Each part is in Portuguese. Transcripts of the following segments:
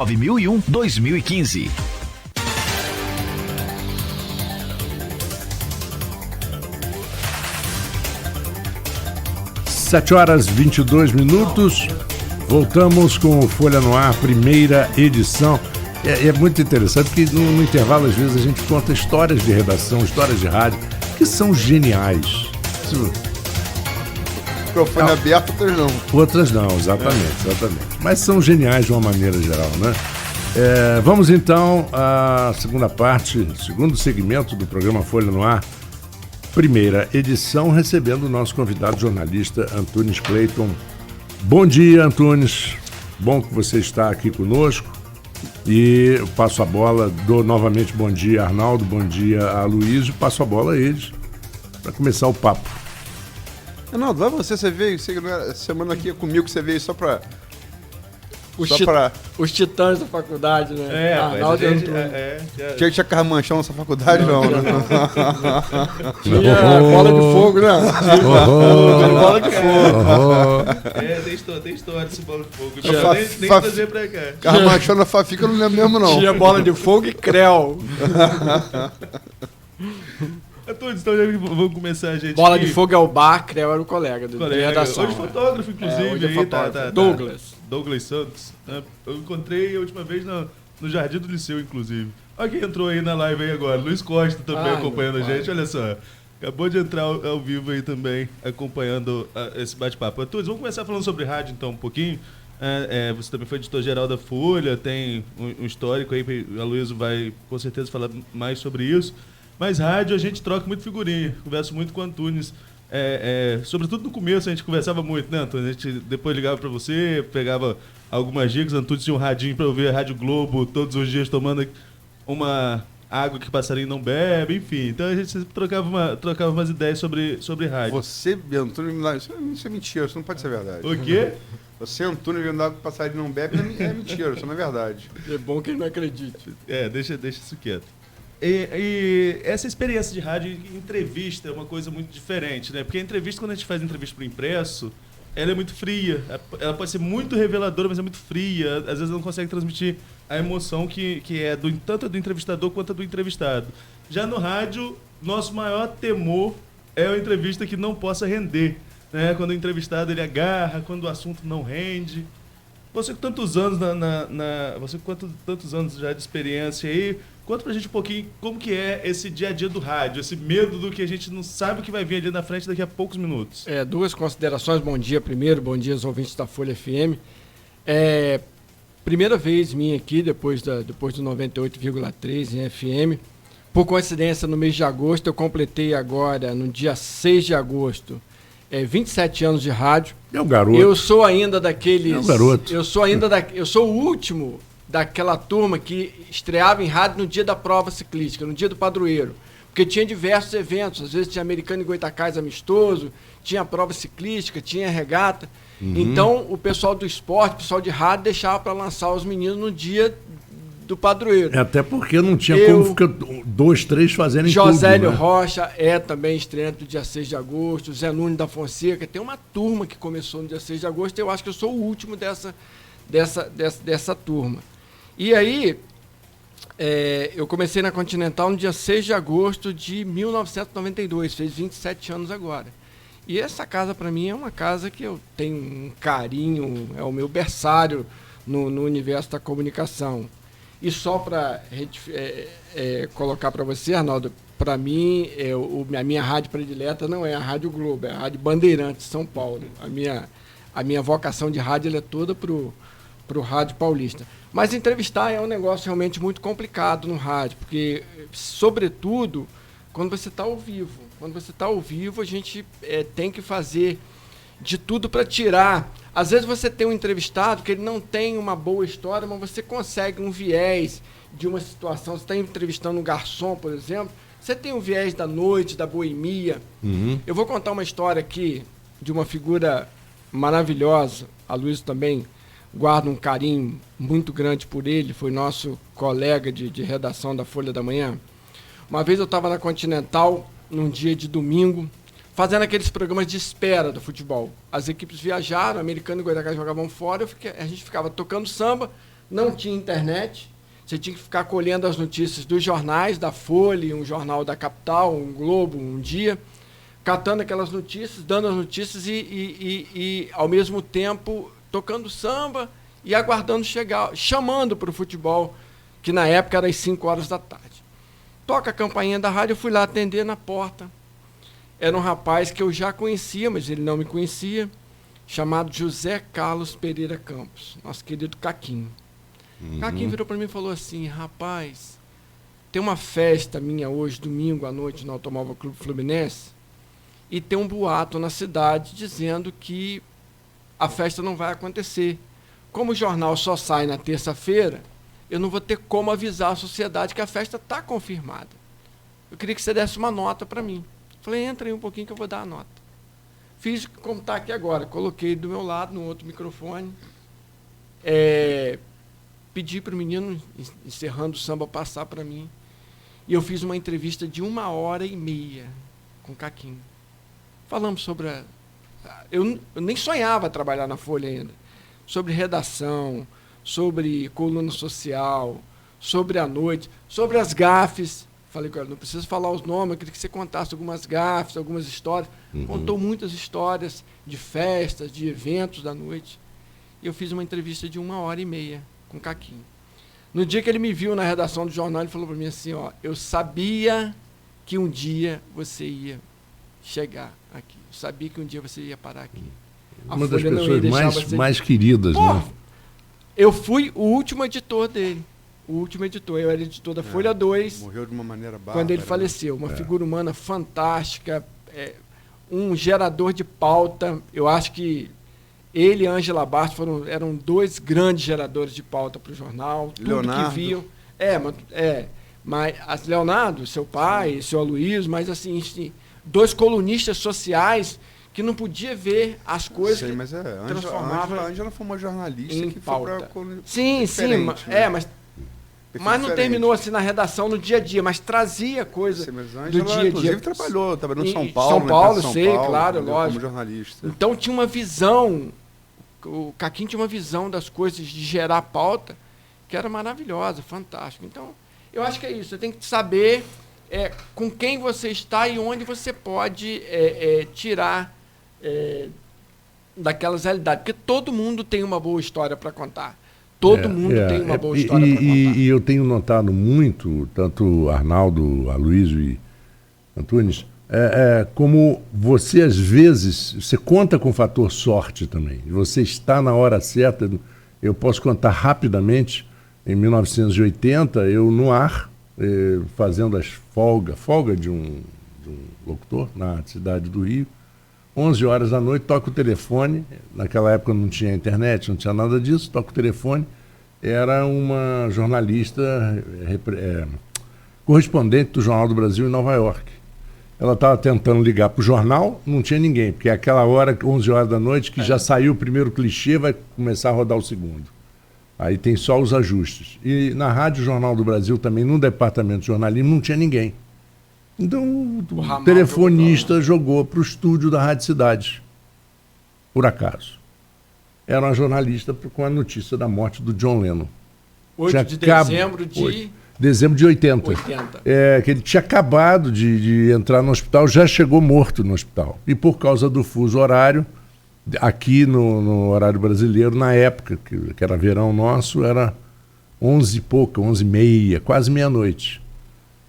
9001-2015. 7h22. Voltamos com o Folha no Ar, primeira edição. É muito interessante porque no intervalo, às vezes, a gente conta histórias de redação, histórias de rádio, que são geniais. Microfone aberto, outras não. Outras não, exatamente. Mas são geniais de uma maneira geral, né? Vamos então à segunda parte, segundo segmento do programa Folha no Ar, primeira edição, recebendo o nosso convidado jornalista Antunes Clayton. Bom dia, Antunes. Bom que você está aqui conosco. E eu passo a bola, dou novamente bom dia a Arnaldo, bom dia a Luísio, passo a bola a eles para começar o papo. Arnaldo, vai você veio, semana aqui comigo, você veio só para... Os titãs da faculdade, né? Arnaldo tinha carmanchão nessa faculdade, não, né? Tinha bola de fogo, né? Bola de fogo. Tem história desse bola de fogo. Nem trazer pra cá. Carmanchão na Fafica eu não lembro mesmo, não. Tinha bola de fogo e creu. Então já vamos começar, gente. Bola de fogo é o bar, creu era o colega de redação. Hoje fotógrafo, inclusive. Hoje aí, fotógrafo. Douglas Santos. Eu encontrei a última vez no Jardim do Liceu, inclusive. Olha quem entrou aí na live aí agora. Luiz Costa também acompanhando a gente. Olha só. Acabou de entrar ao vivo aí também, acompanhando esse bate-papo. Tudo, vamos começar falando sobre rádio, então, um pouquinho. Você também foi editor-geral da Folha, tem um histórico aí, a Luísa vai com certeza falar mais sobre isso. Mas rádio a gente troca muito figurinha, converso muito com o Antunes. Sobretudo no começo a gente conversava muito, né, Antunes? A gente depois ligava para você, pegava algumas dicas. Antunes tinha um radinho para ouvir a Rádio Globo todos os dias tomando uma água que passarinho não bebe, enfim. Então a gente trocava umas ideias sobre rádio. Você, Antunes, isso é mentira, isso não pode ser verdade. O quê? Você, Antunes, vendo água que passarinho não bebe, é mentira, isso não é verdade. É bom que ele não acredite. Deixa isso quieto. E essa experiência de rádio e entrevista é uma coisa muito diferente, né? Porque a entrevista, quando a gente faz entrevista para o impresso, ela é muito fria. Ela pode ser muito reveladora, mas é muito fria. Às vezes não consegue transmitir a emoção que é tanto do entrevistador quanto do entrevistado. Já no rádio, nosso maior temor é a entrevista que não possa render, né? Quando o entrevistado ele agarra, quando o assunto não rende. Você com tantos anos tantos anos já de experiência aí, conta pra gente um pouquinho como que é esse dia a dia do rádio, esse medo do que a gente não sabe o que vai vir ali na frente daqui a poucos minutos. Duas considerações. Bom dia primeiro, bom dia aos ouvintes da Folha FM. Primeira vez minha aqui, depois do 98,3 em FM. Por coincidência, no mês de agosto, eu completei agora, no dia 6 de agosto, 27 anos de rádio. É um garoto. Eu sou ainda daqueles... É um garoto. Eu sou o último daquela turma que estreava em rádio no dia da prova ciclística, no dia do padroeiro. Porque tinha diversos eventos, às vezes tinha Americano e Goitacás amistoso, tinha prova ciclística, tinha regata. Então, o pessoal do esporte, o pessoal de rádio, deixava para lançar os meninos no dia do padroeiro. Até porque não tinha como ficar 2, 3 fazendo em Josélio tudo, né? Rocha também estreante do dia 6 de agosto, Zé Nunes da Fonseca, tem uma turma que começou no dia 6 de agosto, eu acho que eu sou o último dessa turma. E aí, eu comecei na Continental no dia 6 de agosto de 1992, fez 27 anos agora. E essa casa, para mim, é uma casa que eu tenho um carinho, é o meu berçário no universo da comunicação. E só para colocar para você, Arnaldo, para mim, a minha rádio predileta não é a Rádio Globo, é a Rádio Bandeirantes, São Paulo. A minha vocação de rádio é toda para o Rádio Paulista. Mas entrevistar é um negócio realmente muito complicado no rádio, porque, sobretudo, quando você está ao vivo. Quando você está ao vivo, a gente tem que fazer de tudo para tirar. Às vezes você tem um entrevistado que ele não tem uma boa história, mas você consegue um viés de uma situação. Você está entrevistando um garçom, por exemplo, você tem um viés da noite, da boemia. Eu vou contar uma história aqui de uma figura maravilhosa. A Luísa também guarda um carinho muito grande por ele, foi nosso colega de redação da Folha da Manhã. Uma vez eu estava na Continental, num dia de domingo, fazendo aqueles programas de espera do futebol. As equipes viajaram, Americano e Goitacás jogavam fora, a gente ficava tocando samba, não tinha internet, você tinha que ficar colhendo as notícias dos jornais, da Folha, um jornal da Capital, um Globo, um Dia, catando aquelas notícias, dando as notícias e ao mesmo tempo, tocando samba e aguardando chegar, chamando para o futebol, que na época era às 5 horas da tarde. Toca a campainha da rádio, eu fui lá atender na porta. Era um rapaz que eu já conhecia, mas ele não me conhecia, chamado José Carlos Pereira Campos, nosso querido Caquinho. Caquinho virou para mim e falou assim: rapaz, tem uma festa minha hoje, domingo à noite, no Automóvel Clube Fluminense, e tem um boato na cidade dizendo que a festa não vai acontecer. Como o jornal só sai na terça-feira, eu não vou ter como avisar a sociedade que a festa está confirmada. Eu queria que você desse uma nota para mim. Falei, entra aí um pouquinho que eu vou dar a nota. Fiz como está aqui agora, coloquei do meu lado, no outro microfone, pedi para o menino, encerrando o samba, passar para mim, e eu fiz uma entrevista de 1h30 com o Caquinho. Falamos sobre eu nem sonhava trabalhar na Folha ainda, sobre redação, sobre coluna social, sobre a noite, sobre as gafes. Falei com ele, não precisa falar os nomes, eu queria que você contasse algumas gafes, algumas histórias. Contou muitas histórias de festas, de eventos da noite. E eu fiz uma entrevista de 1h30 com o Caquinho. No dia que ele me viu na redação do jornal, ele falou para mim assim, ó, eu sabia que um dia você ia chegar aqui. Eu sabia que um dia você ia parar aqui. Uma das pessoas mais queridas, né? Eu fui o último editor dele. O último editor. Eu era editor da Folha 2. Morreu de uma maneira bárbara. Quando ele faleceu. Uma figura humana fantástica, um gerador de pauta. Eu acho que ele e Ângela Bastos eram dois grandes geradores de pauta para o jornal. Leonardo. Tudo que viam. Mas Leonardo, seu pai, seu Aloysio, mas assim, dois colunistas sociais que não podia ver as coisas. Sim, mas transformava a Ângela foi uma jornalista em que pauta. foi pra Sim, mas não terminou assim na redação no dia a dia, mas trazia coisa do dia a dia. Inclusive trabalhou no São Paulo. Claro, lógico. Como jornalista. Então tinha uma visão, o Caquinho tinha uma visão das coisas de gerar pauta que era maravilhosa, fantástica. Então, eu acho que é isso, você tem que saber com quem você está e onde você pode tirar daquelas realidades, porque todo mundo tem uma boa história para contar. Todo mundo tem uma boa história para contar. E eu tenho notado muito, tanto Arnaldo, Aloysio e Antunes, como você, às vezes, você conta com o fator sorte também. Você está na hora certa. Eu posso contar rapidamente, em 1980, eu no ar, fazendo as folga de um locutor na cidade do Rio, 11 horas da noite, toca o telefone, naquela época não tinha internet, não tinha nada disso, toca o telefone, era uma jornalista correspondente do Jornal do Brasil em Nova York. Ela estava tentando ligar para o jornal, não tinha ninguém, porque é aquela hora, 11 horas da noite, que já saiu o primeiro clichê, vai começar a rodar o segundo. Aí tem só os ajustes. E na Rádio Jornal do Brasil também, no departamento de jornalismo, não tinha ninguém. Então o telefonista jogou para o estúdio da Rádio Cidade, por acaso. Era uma jornalista com a notícia da morte do John Lennon. 8 de dezembro de... Dezembro de 80. Que ele tinha acabado de entrar no hospital, já chegou morto no hospital. E por causa do fuso horário, aqui no horário brasileiro, na época, que era verão nosso, era 11 e pouca, 11h30, quase meia-noite.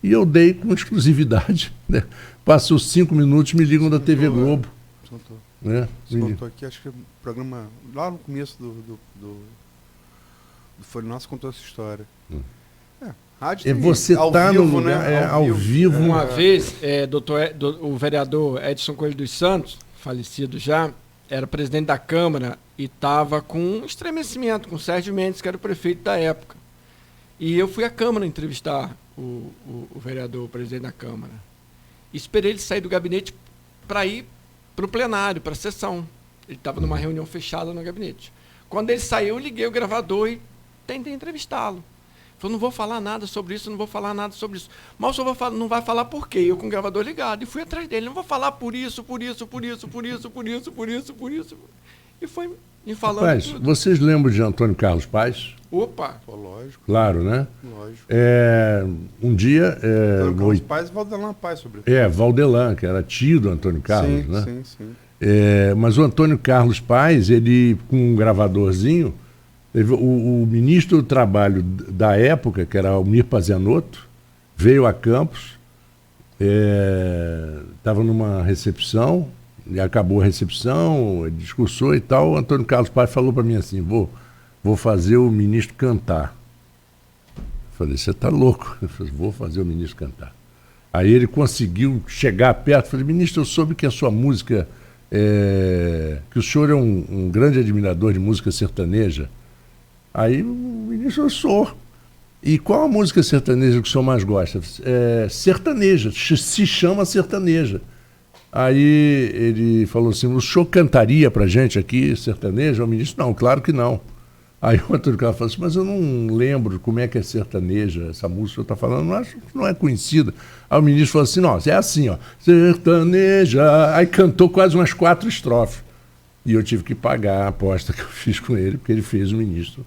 E eu dei com exclusividade. Né? Passou 5 minutos, me ligam da TV Globo. Você contou aqui, acho que o programa, lá no começo do Folha Nossa, contou essa história. Rádio você está no lugar, né? Ao vivo. Uma vez, o vereador Edson Coelho dos Santos, falecido já, era presidente da Câmara e estava com um estremecimento com o Sérgio Mendes, que era o prefeito da época. E eu fui à Câmara entrevistar o vereador, o presidente da Câmara. Esperei ele sair do gabinete para ir para o plenário, para a sessão. Ele estava numa reunião fechada no gabinete. Quando ele saiu, eu liguei o gravador e tentei entrevistá-lo. Falei, não vou falar nada sobre isso, não vou falar nada sobre isso. Mas o senhor não vai falar por quê? Eu com o gravador ligado. E fui atrás dele. Não vou falar por isso, por isso, por isso, por isso, por isso, por isso, por isso. E foi E falando Rapaz, tudo. vocês lembram de Antônio Carlos Paz? Opa! Pô, lógico, Claro, né? lógico. Um dia... Antônio no Carlos Paz e Valdelan Paz, sobretudo. Valdelan, que era tio do Antônio Carlos, sim, né? sim. Mas o Antônio Carlos Paz, ele, com um gravadorzinho, o ministro do Trabalho da época, que era Almir Pazianotto, veio a Campos, estava numa recepção, e acabou a recepção, ele discursou e tal. O Antônio Carlos Paz falou para mim assim: vou fazer o ministro cantar. Eu falei: você está louco? Eu falei: vou fazer o ministro cantar. Aí ele conseguiu chegar perto. Eu falei: ministro, eu soube que a sua música, que o senhor é um grande admirador de música sertaneja. Aí o ministro: eu sou. E qual a música sertaneja que o senhor mais gosta? Sertaneja, se chama sertaneja. Aí ele falou assim: o senhor cantaria pra gente aqui sertaneja? O ministro: não, claro que não. Aí o Antônio Carlos falou assim: mas eu não lembro como é que é sertaneja, essa música que eu estou falando, não acho que não é conhecida. Aí o ministro falou assim: não, é assim, ó, sertaneja. Aí cantou quase umas 4 estrofes. E eu tive que pagar a aposta que eu fiz com ele, porque ele fez o ministro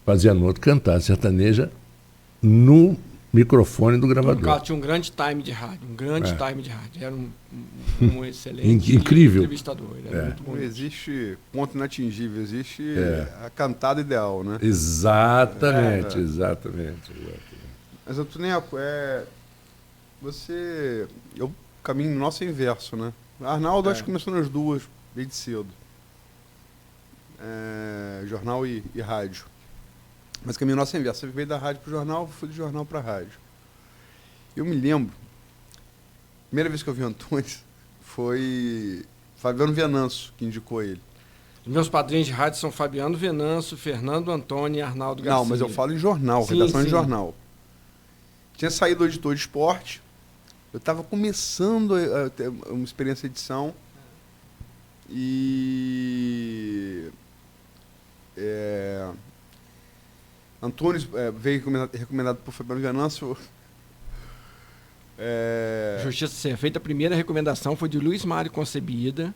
Pazianotto cantar sertaneja no microfone do gravador. O Carlos tinha um grande time de rádio, Era um excelente Incrível. entrevistador. Ele era muito bom. Não existe ponto inatingível, existe a cantada ideal, né? Exatamente. Mas, Antoneco, eu caminho no nosso inverso, né? Arnaldo acho que começou nas duas, desde cedo. Jornal e rádio. Mas caminho nosso inverso. Você veio da rádio para o jornal, fui do jornal para a rádio. Eu me lembro, a primeira vez que eu vi o Antônio foi Fabiano Venanço, que indicou ele. Os meus padrinhos de rádio são Fabiano Venanço, Fernando Antônio e Arnaldo Garcia. Não, mas eu falo em jornal, redação de jornal. Tinha saído o editor de esporte, eu estava começando a ter uma experiência de edição e... Antônio veio recomendado por Fabiano Venâncio. Justiça ser feita, a primeira recomendação foi de Luiz Mário Concebida.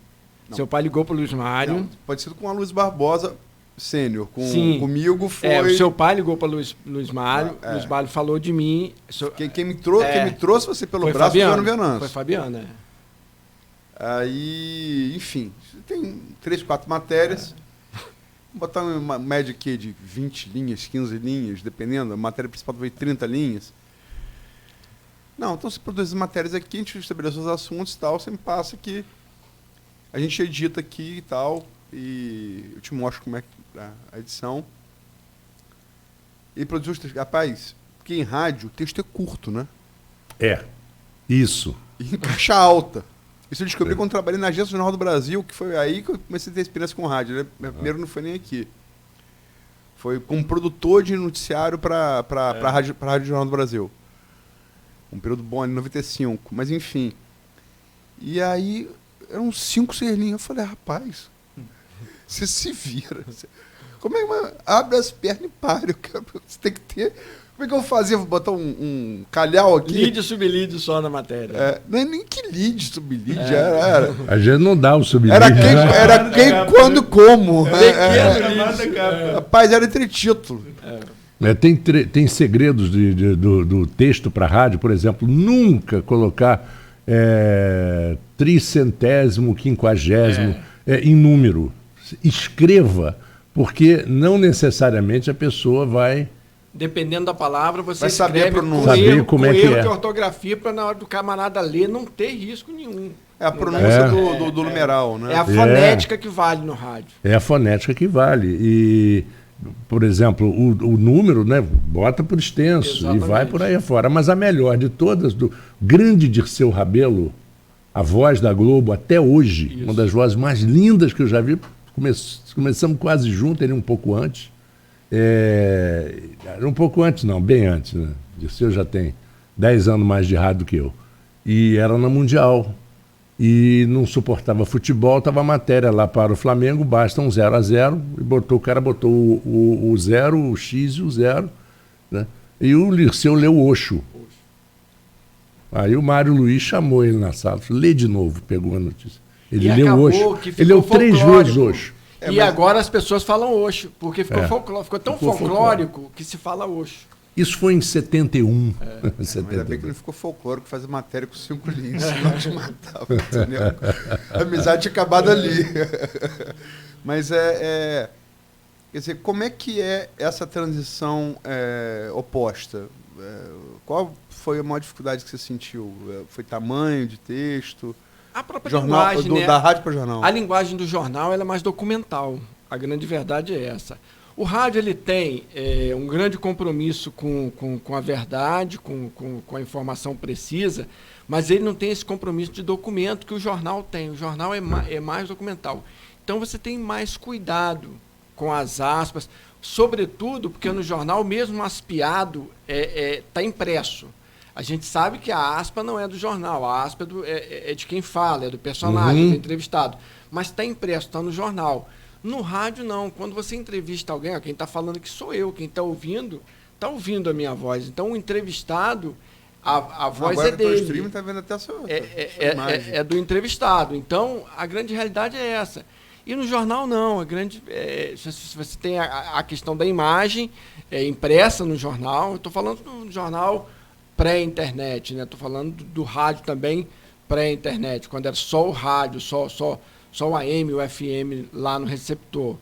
Não. Seu pai ligou para o Luiz Mário. Não, pode ser com a Luiz Barbosa sênior. Comigo foi... o seu pai ligou para Luiz Mário. Luiz Mário falou de mim. Quem me trouxe você pelo braço foi Fabiano Venâncio. Foi Fabiano, Aí, enfim, tem 3, 4 matérias. Vou botar uma média aqui de 20 linhas, 15 linhas, dependendo. A matéria principal foi 30 linhas. Não, então se produz as matérias aqui, a gente estabelece os assuntos e tal, sempre passa aqui. A gente edita aqui e tal, e eu te mostro como é que é a edição. E produz os textos. Rapaz, porque em rádio o texto é curto, né? Isso. E em caixa alta. Isso eu descobri quando trabalhei na Agência Jornal do Brasil, que foi aí que eu comecei a ter experiência com rádio. Né? Primeiro não foi nem aqui. Foi como produtor de noticiário para a Rádio Jornal do Brasil. Um período bom, em 95. Mas enfim. E aí, eram 5, 6 linhas. Eu falei: rapaz, você se vira. Como é que abre as pernas e para? Você tem que ter... Como é que eu fazia? Vou botar um calhau aqui. Lead e sublide só na matéria. Não é nem que lead, sublide. Era. A gente não dá o sublide. Era quem, quando, como. Rapaz, era entretítulo. Tem segredos do texto para rádio, por exemplo, nunca colocar 300º, 50º em número. Escreva, porque não necessariamente a pessoa vai... Dependendo da palavra, você vai saber escreve saber como é que é. de ortografia para na hora do camarada ler não ter risco nenhum. É a pronúncia do numeral, né? É a fonética que vale no rádio. É a fonética que vale. E, por exemplo, o número, né, bota por extenso. Exatamente. E vai por aí afora. Mas a melhor de todas, do grande Dirceu Rabelo, a voz da Globo até hoje, uma das vozes mais lindas que eu já vi. Começamos quase junto, ele um pouco antes. Um pouco antes, não, bem antes, né? Dirceu já tem 10 anos mais de rádio do que eu. E era na Mundial. E não suportava futebol, estava a matéria lá para o Flamengo, basta um 0-0, e o cara botou o 0, o X e o 0, né? E o Dirceu leu Oxo. Aí o Mário Luiz chamou ele na sala, falou: lê de novo, pegou a notícia. Ele leu Oxo. Ele leu 3 vezes Oxo. E agora as pessoas falam Osho, porque ficou tão folclórico que se fala Osho. Isso foi em 71. Mas ainda bem que não ficou folclórico fazer matéria com 5 linhas, senão te matava, entendeu? A amizade tinha acabado ali. Mas quer dizer, como é que é essa transição oposta? Qual foi a maior dificuldade que você sentiu? Foi tamanho de texto? A própria linguagem, né? Da rádio para o jornal. A linguagem do jornal ela é mais documental. A grande verdade é essa. O rádio ele tem um grande compromisso com a verdade, com a informação precisa, mas ele não tem esse compromisso de documento que o jornal tem. O jornal é mais documental. Então você tem mais cuidado com as aspas, sobretudo porque no jornal, mesmo aspiado, está impresso. A gente sabe que a aspa não é do jornal, a aspa é de quem fala, é do personagem, do entrevistado. Mas está impresso, está no jornal. No rádio, não. Quando você entrevista alguém, quem está falando aqui sou eu, quem está ouvindo a minha voz. Então, o entrevistado, a voz agora é dele. O stream está vendo até a sua imagem. É do entrevistado. Então, a grande realidade é essa. E no jornal, não. Você tem a questão da imagem impressa no jornal. Eu estou falando do jornal pré-internet, né? Estou falando do rádio também pré-internet, quando era só o rádio, só o AM, o FM lá no receptor.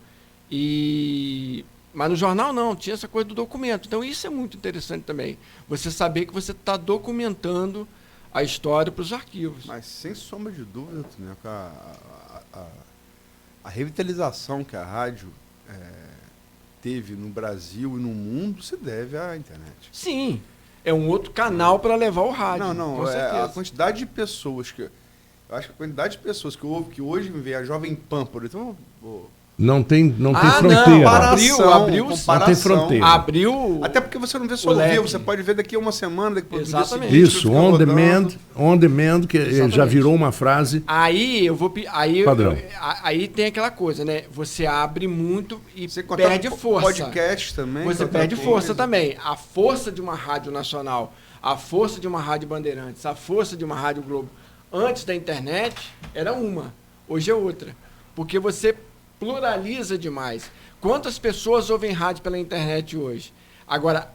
Mas no jornal não, tinha essa coisa do documento. Então isso é muito interessante também. Você saber que você está documentando a história para os arquivos. Mas sem sombra de dúvida, né, a revitalização que a rádio teve no Brasil e no mundo se deve à internet. Sim, é um outro canal para levar o rádio. Não, a quantidade de pessoas que... Eu acho que a quantidade de pessoas que hoje me vê a Jovem Pan, por exemplo... Não tem fronteira. Não, abriu não tem fronteira. Abriu. Até porque você não vê só ao vivo, você pode ver daqui a uma semana, daqui a Exatamente. Isso, on demand, que exatamente. Já virou uma frase. Aí padrão. Aí tem aquela coisa, né? Você abre muito e você perde força. Podcast também. Você perde força também. A força de uma rádio nacional, a força de uma rádio Bandeirantes, a força de uma rádio Globo, antes da internet, era uma. Hoje é outra. Porque você pluraliza demais. Quantas pessoas ouvem rádio pela internet hoje? Agora,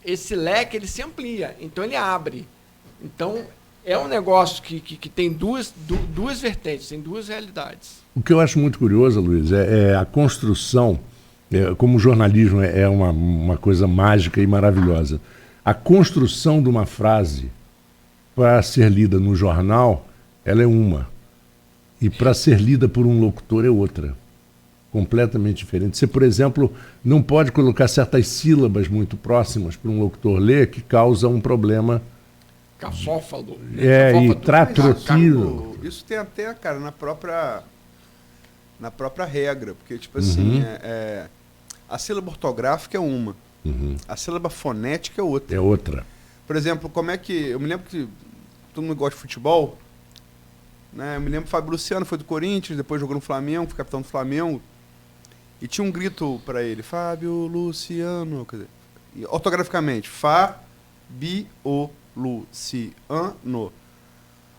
esse leque ele se amplia, então ele abre. Então, é um negócio que tem duas vertentes, tem duas realidades. O que eu acho muito curioso, Luiz, é a construção, como o jornalismo é uma coisa mágica e maravilhosa, a construção de uma frase para ser lida no jornal, ela é uma. E para ser lida por um locutor é outra. Completamente diferente. Você, por exemplo, não pode colocar certas sílabas muito próximas para um locutor ler que causa um problema. Cafófalo. E tratrotilo. Isso tem até, cara, na própria regra. Porque, tipo assim, a sílaba ortográfica é uma. A sílaba fonética é outra. É outra. Por exemplo, como é que... Eu me lembro que todo mundo gosta de futebol... Né? Eu me lembro que o Fábio Luciano foi do Corinthians, depois jogou no Flamengo, foi capitão do Flamengo. E tinha um grito para ele, Fábio Luciano. Quer dizer, ortograficamente, Fábio Luciano.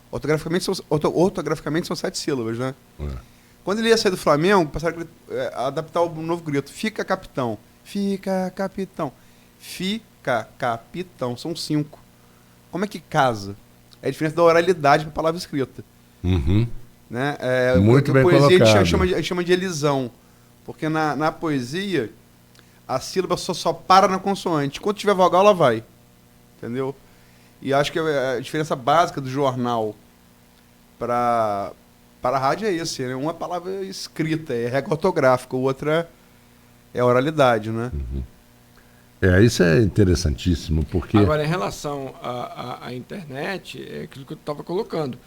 Ortograficamente são 7 sílabas, né? Quando ele ia sair do Flamengo, passaram a adaptar o novo grito. Fica capitão. Fica capitão. Fica capitão. São 5. Como é que casa? É a diferença da oralidade para a palavra escrita. Né? Muito bem poesia colocado. A gente chama de elisão, porque na poesia a sílaba só para na consoante. Quando tiver vogal, ela vai. Entendeu? E acho que a diferença básica do jornal para a rádio é esse, né? Uma palavra escrita, é regra ortográfica, outra é a oralidade, né? Isso é interessantíssimo, porque... Agora, em relação à internet, é aquilo que eu estava colocando.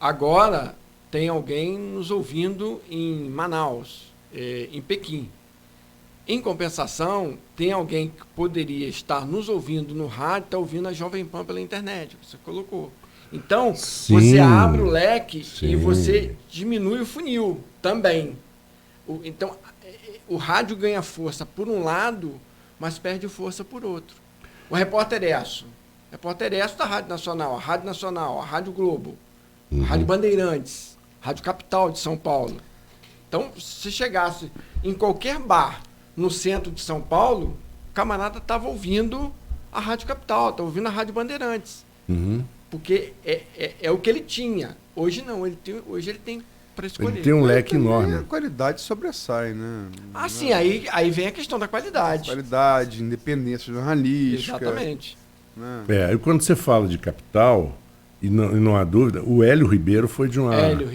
Agora tem alguém nos ouvindo em Manaus, em Pequim. Em compensação, tem alguém que poderia estar nos ouvindo no rádio, está ouvindo a Jovem Pan pela internet. Você colocou. Então, você abre o leque e você diminui o funil também. Então, o rádio ganha força por um lado, mas perde força por outro. O Repórter ESSO. Repórter ESSO da Rádio Nacional, a Rádio Globo. Rádio Bandeirantes, Rádio Capital de São Paulo. Então, se chegasse em qualquer bar no centro de São Paulo, o camarada estava ouvindo a Rádio Capital, estava ouvindo a Rádio Bandeirantes. Uhum. Porque é o que ele tinha. Hoje não, hoje ele tem para escolher. Ele tem um leque enorme. A qualidade sobressai, né? Ah, sim, aí vem a questão da qualidade. Qualidade, independência jornalística. Exatamente. Né? E quando você fala de Capital, e não há dúvida, o Hélio Ribeiro foi de uma... Hélio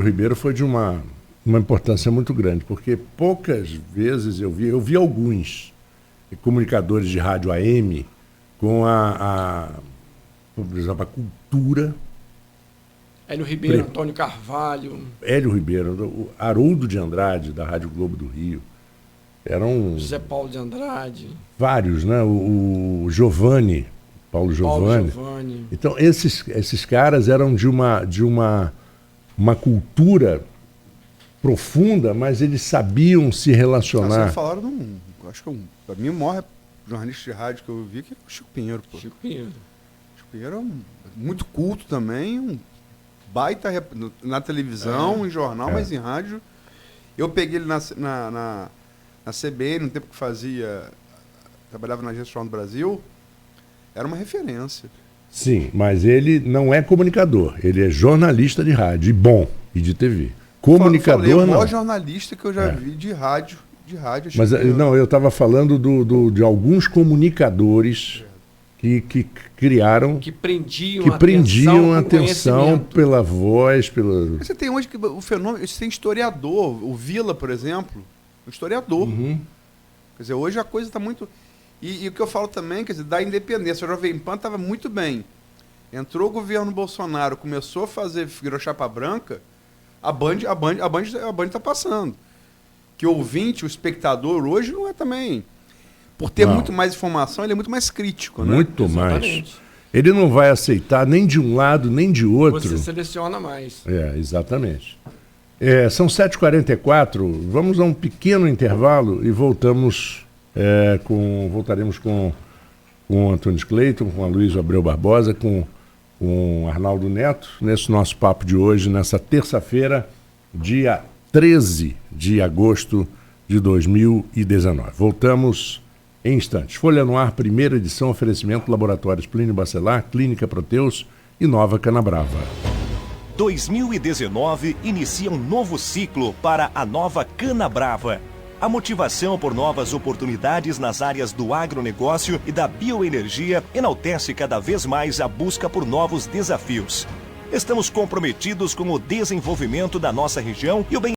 Ribeiro foi de uma importância muito grande, porque poucas vezes eu vi alguns comunicadores de rádio AM com por exemplo, a cultura. Hélio Ribeiro, Antônio Carvalho. Hélio Ribeiro, o Haroldo de Andrade, da Rádio Globo do Rio. Eram José Paulo de Andrade. vários, né? O Giovanni, Paulo Giovanni. Então, esses caras eram de uma cultura profunda, mas eles sabiam se relacionar. Vocês falaram de acho que para mim o maior jornalista de rádio que eu vi que é o Chico Pinheiro. Pô. Chico Pinheiro é muito culto também, um baita na televisão, em jornal, mas em rádio. Eu peguei ele na CBN, no tempo que trabalhava na Agência Jornal do Brasil, era uma referência. Sim, mas ele não é comunicador, ele é jornalista de rádio, e de TV. Comunicador não. É o maior não. jornalista que eu já vi de rádio. Mas não, eu estava falando de alguns comunicadores que criaram... Que prendiam a atenção pela voz, Mas você tem hoje o fenômeno... Você tem historiador, o Vila, por exemplo, um historiador. Uhum. Quer dizer, hoje a coisa está muito... E o que eu falo também, quer dizer, da independência. A Jovem Pan estava muito bem. Entrou o governo Bolsonaro, começou a virou chapa branca, a Band está passando. Que o ouvinte, o espectador, hoje não é também... Por ter muito mais informação, ele é muito mais crítico, né? Muito mais. Ele não vai aceitar nem de um lado, nem de outro. Você seleciona mais. Exatamente. São 7h44, vamos a um pequeno intervalo e voltaremos com o Antônio Cleiton, com a Luísa Abreu Barbosa, com o Arnaldo Neto, nesse nosso papo de hoje, nessa terça-feira, dia 13 de agosto de 2019. Voltamos em instantes. Folha no Ar, primeira edição, oferecimento Laboratórios Plínio Bacelar, Clínica Proteus e Nova Canabrava. 2019 inicia um novo ciclo para a Nova Canabrava. A motivação por novas oportunidades nas áreas do agronegócio e da bioenergia enaltece cada vez mais a busca por novos desafios. Estamos comprometidos com o desenvolvimento da nossa região e o bem